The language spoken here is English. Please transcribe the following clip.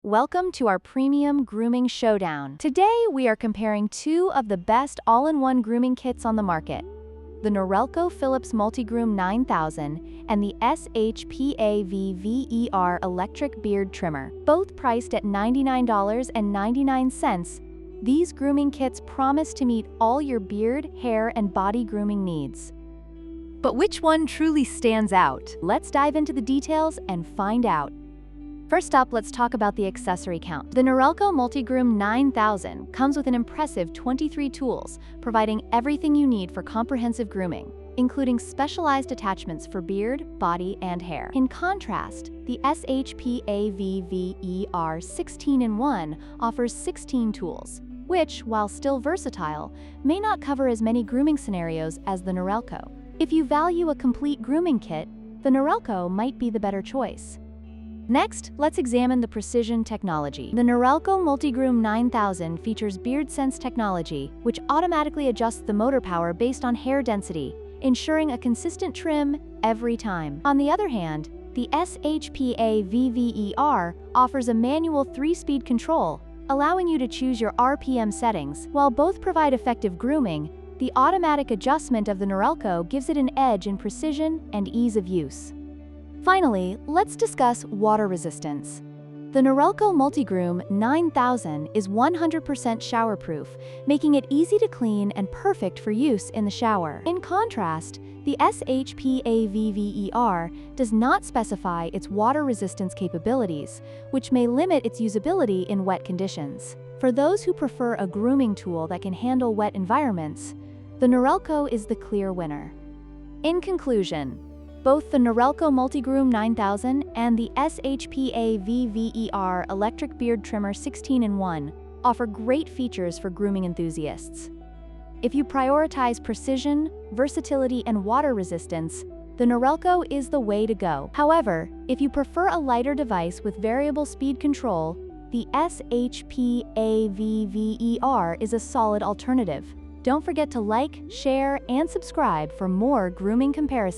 welcome to our premium grooming showdown. Today, we are comparing two of the best all-in-one grooming kits on the market, the Norelco Philips Multigroom 9000 and the SHPAVVER Electric Beard Trimmer. Both priced at $99.99, these grooming kits promise to meet all your beard, hair, and body grooming needs. But which one truly stands out? Let's dive into the details and find out. First up, let's talk about the accessory count. The Norelco Multigroom 9000 comes with an impressive 23 tools, providing everything you need for comprehensive grooming, including specialized attachments for beard, body, and hair. In contrast, the SHPAVVER 16-in-1 offers 16 tools, which, while still versatile, may not cover as many grooming scenarios as the Norelco. If you value a complete grooming kit, the Norelco might be the better choice. Next, let's examine the precision technology. The Norelco Multigroom 9000 features Beard Sense technology, which automatically adjusts the motor power based on hair density, ensuring a consistent trim every time. On the other hand, the SHPAVVER offers a manual 3-speed control, allowing you to choose your RPM settings. While both provide effective grooming, the automatic adjustment of the Norelco gives it an edge in precision and ease of use. Finally, let's discuss water resistance. The Norelco Multigroom 9000 is 100% shower-proof, making it easy to clean and perfect for use in the shower. In contrast, the SHPAVVER does not specify its water resistance capabilities, which may limit its usability in wet conditions. For those who prefer a grooming tool that can handle wet environments, the Norelco is the clear winner. In conclusion, both the Norelco Multigroom 9000 and the SHPAVVER Electric Beard Trimmer 16-in-1 offer great features for grooming enthusiasts. If you prioritize precision, versatility, and water resistance, the Norelco is the way to go. However, if you prefer a lighter device with variable speed control, the SHPAVVER is a solid alternative. Don't forget to like, share, and subscribe for more grooming comparisons.